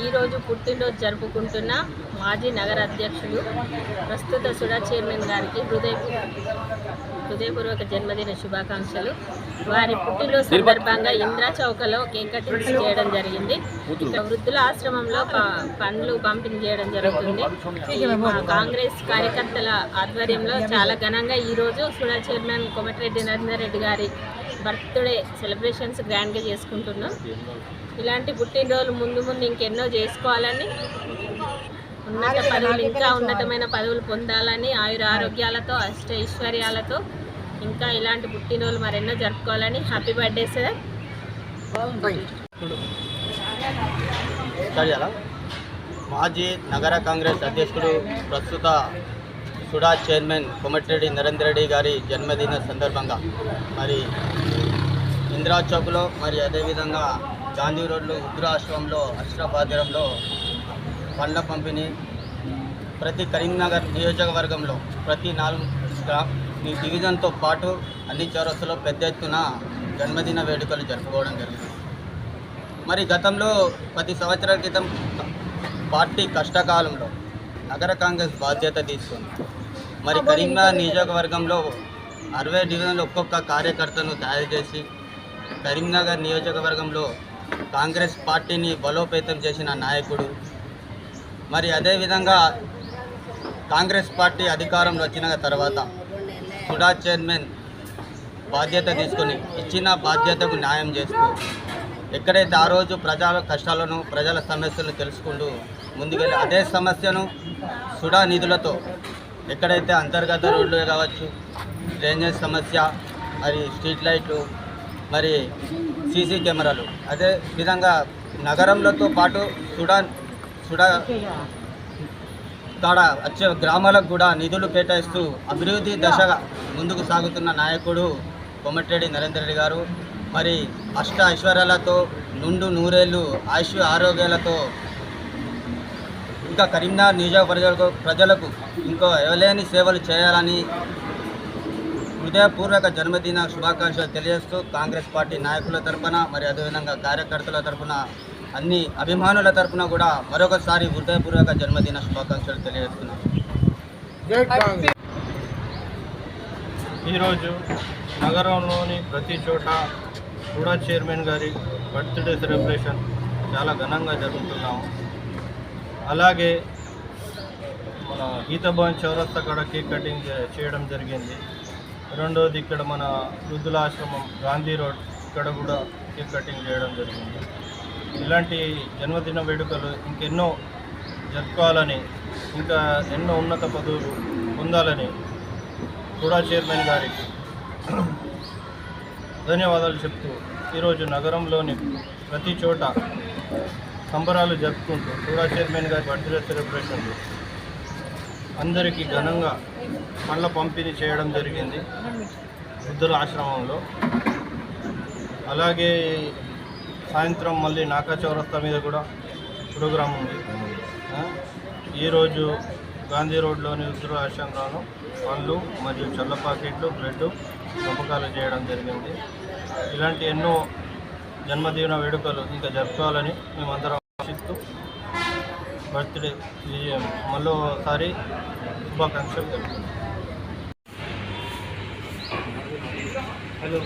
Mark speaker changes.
Speaker 1: ఈరోజు పుట్టినరోజు జరుపుకుంటున్న మాజీ నగర అధ్యక్షులు ప్రస్తుత సుడా చైర్మన్ గారికి హృదయపూర్వక జన్మదిన శుభాకాంక్షలు. వారి పుట్టినరోజు సందర్భంగా ఇంద్రా చౌకలో కేక్ కటింగ్ చేయడం జరిగింది. వృద్ధుల ఆశ్రమంలో పండ్లు పంపిణీ చేయడం జరుగుతుంది. కాంగ్రెస్ కార్యకర్తల ఆధ్వర్యంలో చాలా ఘనంగా ఈరోజు సుడా చైర్మన్ కోమటిరెడ్డి నరేందర్ రెడ్డి గారి బర్త్డే సెలబ్రేషన్స్ గ్రాండ్గా చేసుకుంటున్నాం. ఇలాంటి పుట్టినరోజులు ముందు ఇంకెన్నో చేసుకోవాలని, ఉన్నత పదవులు ఇంకా ఉన్నతమైన పదవులు పొందాలని, ఆరోగ్యాలతో ఐశ్వర్యాలతో ఇంకా ఇలాంటి పుట్టినరోజులు మరెన్నో జరుపుకోవాలని. Happy birthday sir.
Speaker 2: మాజీ నగర కాంగ్రెస్ అధ్యక్షుడు ప్రస్తుత సుడా చైర్మన్ కోమటిరెడ్డి నరేందర్ రెడ్డి గారి జన్మదిన సందర్భంగా మరి ఇందిరా చౌక్లో మరి అదేవిధంగా గాంధీ రోడ్లో ఉగ్రాశ్రమంలో అష్టాపాద్యంలో పండ్ల పంపిణీ ప్రతి కరీంనగర్ నియోజకవర్గంలో ప్రతి 4 డివిజన్తో పాటు అన్ని చౌరస్తులో పెద్ద ఎత్తున జన్మదిన వేడుకలు జరుపుకోవడం జరిగింది. మరి గతంలో 10 సంవత్సరాల క్రితం పార్టీ కష్టకాలంలో నగర కాంగ్రెస్ బాధ్యత తీసుకుంది. మరి కరీంనగర్ నియోజకవర్గంలో 60 డివిజన్లు ఒక్కొక్క కార్యకర్తను తయారు చేసి కరీంనగర్ నియోజకవర్గంలో కాంగ్రెస్ పార్టీని బలోపేతం చేసిన నాయకుడు. మరి అదేవిధంగా కాంగ్రెస్ పార్టీ అధికారంలో వచ్చిన తర్వాత సుడా చైర్మన్ బాధ్యత తీసుకొని ఇచ్చిన బాధ్యతకు న్యాయం చేస్తూ ఎక్కడైతే ఆ రోజు ప్రజల కష్టాలను ప్రజల సమస్యలను తెలుసుకుంటూ ముందుకెళ్ళి అదే సమస్యను సుడా నిధులతో ఎక్కడైతే అంతర్గత రోడ్లు కావచ్చు, డ్రైనేజ్ సమస్య, మరి స్ట్రీట్ లైట్లు, మరి సీసీ కెమెరాలు, అదే విధంగా నగరంలోతో పాటు సుడా కాడ వచ్చే గ్రామాలకు కూడా నిధులు కేటాయిస్తూ అభివృద్ధి దశగా ముందుకు సాగుతున్న నాయకుడు కోమటిరెడ్డి నరేందర్ రెడ్డి గారు. మరి ఐశ్వర్యాలతో నుండు నూరేళ్ళు ఆరోగ్యాలతో ఇంకా కరీంనగర్ నియోజకవర్గ ప్రజలకు ఇంకో ఎవలేని సేవలు చేయాలని హృదయపూర్వక జన్మదిన శుభాకాంక్షలు తెలియజేస్తూ కాంగ్రెస్ పార్టీ నాయకుల తరఫున మరి అదేవిధంగా కార్యకర్తల తరఫున అన్ని అభిమానుల తరఫున కూడా మరొకసారి హృదయపూర్వక జన్మదిన శుభాకాంక్షలు తెలియజేస్తున్నాను.
Speaker 3: ఈరోజు నగరంలోని ప్రతి చోట సుడా చైర్మన్ గారి బర్త్డే సెలబ్రేషన్ చాలా ఘనంగా జరుగుతున్నాము. అలాగే మన గీతాభవన్ చౌరస్తా కాడ కేక్ కటింగ్ చేయడం జరిగింది. రెండోది ఇక్కడ మన వృద్ధుల ఆశ్రమం గాంధీ రోడ్ ఇక్కడ కూడా కేక్ కటింగ్ చేయడం జరిగింది. ఇలాంటి జన్మదిన వేడుకలు ఇంకెన్నో జరుపుకోవాలని, ఇంకా ఎన్నో ఉన్నత పదవులు పొందాలని సుడా చైర్మన్ గారికి ధన్యవాదాలు చెప్తూ ఈరోజు నగరంలోని ప్రతి చోట సంబరాలు జరుపుకుంటూ సుడా చైర్మన్ గారి బర్త్డే సెలబ్రేషన్లు అందరికీ ఘనంగా పండ్ల పంపిణీ చేయడం జరిగింది వృద్ధుల ఆశ్రమంలో. అలాగే సాయంత్రం మళ్ళీ నాకా చౌరస్తా మీద కూడా ప్రోగ్రాం ఉంది. ఈరోజు గాంధీ రోడ్లోని వృద్ధుల ఆశ్రమంలో పండ్లు మరియు చల్ల ప్యాకెట్లు, బ్రెడ్ పంపకాలు చేయడం జరిగింది. ఇలాంటి ఎన్నో జన్మదిన వేడుకలు ఇంకా జరుపుకోవాలని మేమందరం ఆశిస్తూ బర్త్డే మరోసారి శుభాకాంక్షలు తెలుపుతున్నాం. హలో.